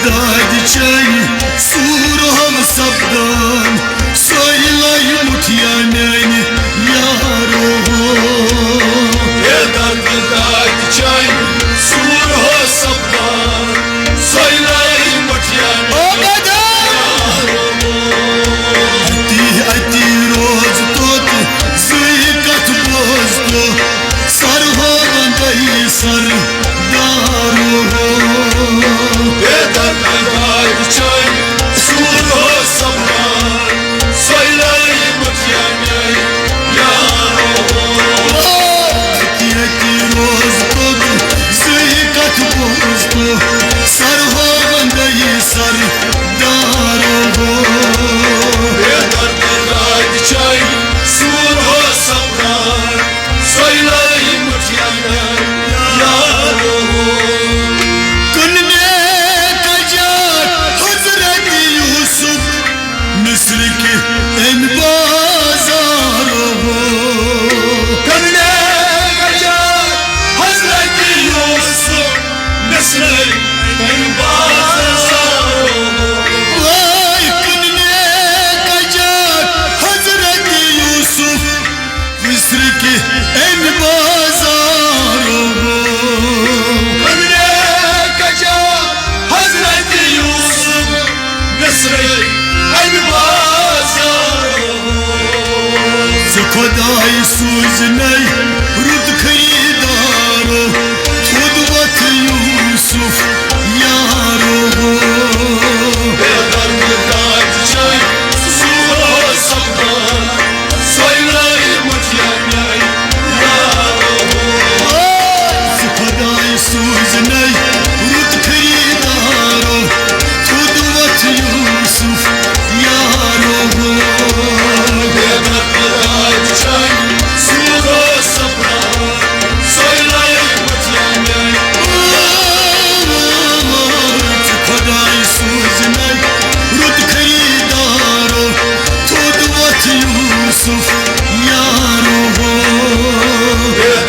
दाद चैन सूर हम सपदान सोइलाई मुठिया नैन यारो दर्द दाद चैन सूर हो सपदान सोइलाई मुठिया अति रोज तोत जुई कथ बोझ तो सर हो गई सर दारो दर्द दाद चैन सूर हो सपदान सोइलाई मुठिया यारो अति रोज तोत जुई कथ बोझ तो सर हो गई सर दारो सूर हो सपदान सोइलाई मुठिया यारो कुन्ने कजार हजरत यूसुफ मिस्र के इन बाजारों कुन्ने कजार हजरत यूसुफ मिस्र के इन बाजारों मिस्र के इन बाजारों कुन्ने कजार हजरत यूसुफ मिस्र के इन बाजारों खुदाई सूझ नहीं रुद खरीदारो खुद वत यूसुफ यारो दर्द दाद चैन सूर हो सपदान सोइलाई मुठिया यारो खुदाई सूझ नहीं रुद खरीदारो खुद वत यूसुफ यारो दर्द दाद चैन सूर हो सपदान सोइलाई मुठिया खुदाई सूझ नहीं रुद खरीदारो खुद वत यूसुफ यारो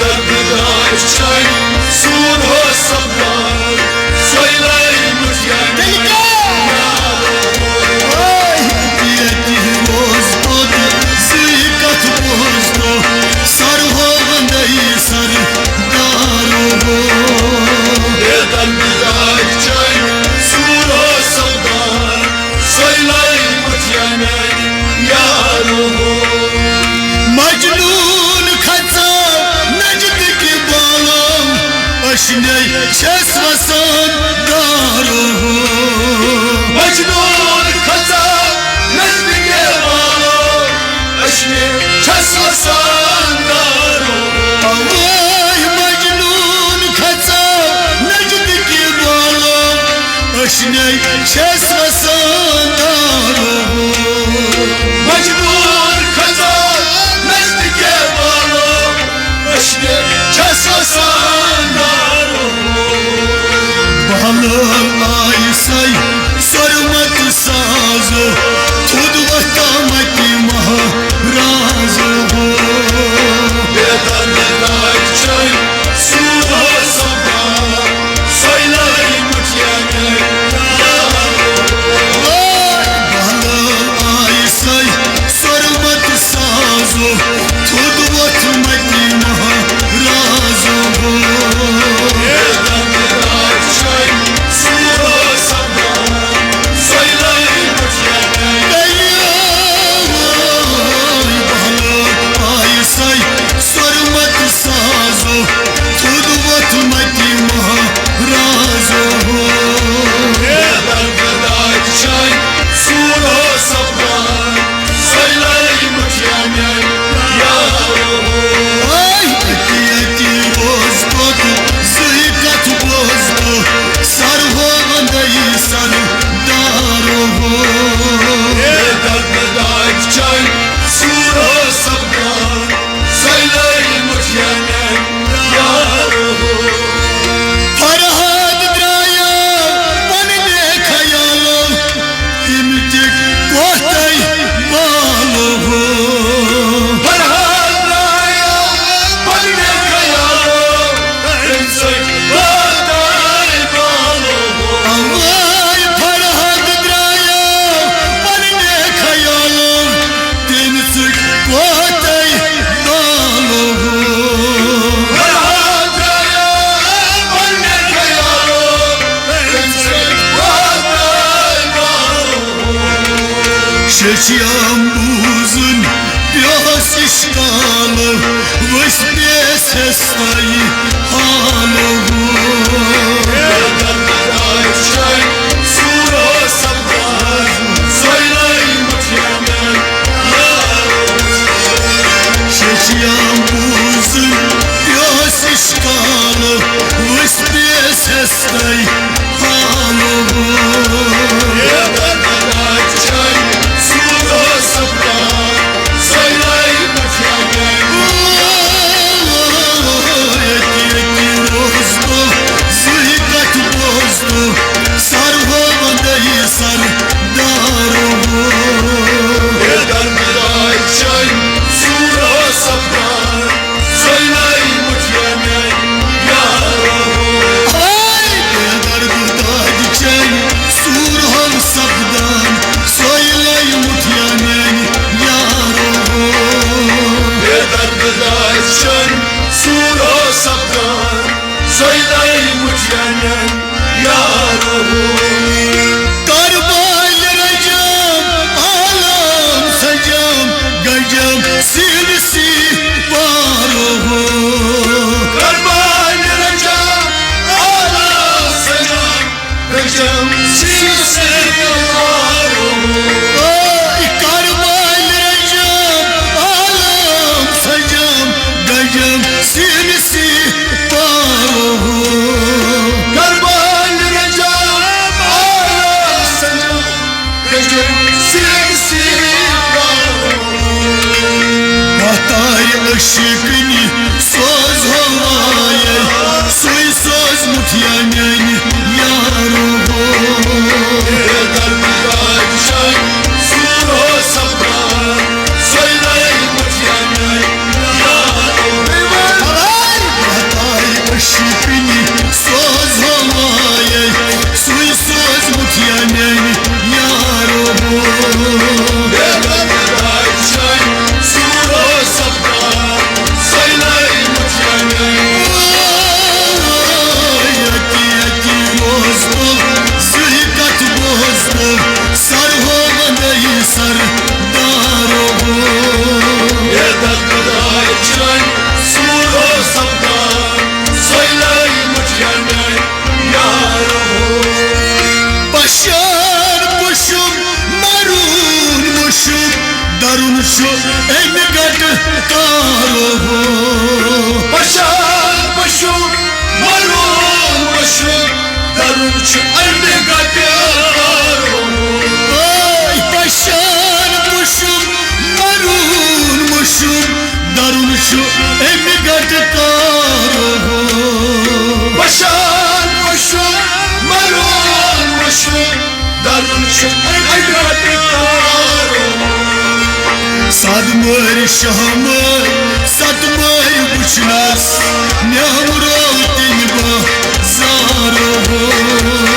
दर्द दाद चैन सूर हो सपदान सोइलाई मुठिया रोज तोत सुई कथ बोझ तो सर हो गई सर दारो दर्द दाद चैन सूर हो सपदान सोइलाई मुठिया यारो मजनून खचा नजद के बालों अशने छस वसान दारो मजनून खचा नजद के बालों अशने छस वसान दारो मजनून खचा नजद के बालों अशने छस वसान दारो मजनून खचा नजद के बालों अशने छस वसान दारो बहल आई सई सरमत साजो खुद वतामत महाराजो दर्द दाद चैन सूर हो सपदान सोइलाई मुठिया यारो Şeçiyam buzun Biraz işgalı Vışbe seslayı halı Ayçay Suro sabdan Söyley mutyamen Şeçiyam buzun Biraz işgalı Vışbe seslayı halı Ayçay Suro sabdan Söyley mutyamen Ayçay Suro sabdan Söyley mutyamen Ayçay Suro sabdan Söyley mutyamen Aşıkını söz havaya Suy söz mutyamen yarobo Ayçay Suro sabdan Söyley mutyamen Hatay aşıkını söz havaya Suy söz mutyamen yarobo Ayçay Suro sabdan Söyley mutyamen Ayçay Suro sabdan Söyley mutyamen Başar kuşum, marulmuşum, darulmuşum, emgadı karohu. Başar başım marul başım Darunçum anne kadar Ay başar kuşum, marulmuşum, darulmuşum, emgadı karohu. Başar başım marul başım Darunçum anne kadar Sadmır şahmır, sadmır buçnas, ne hamur aldın bu zarohu.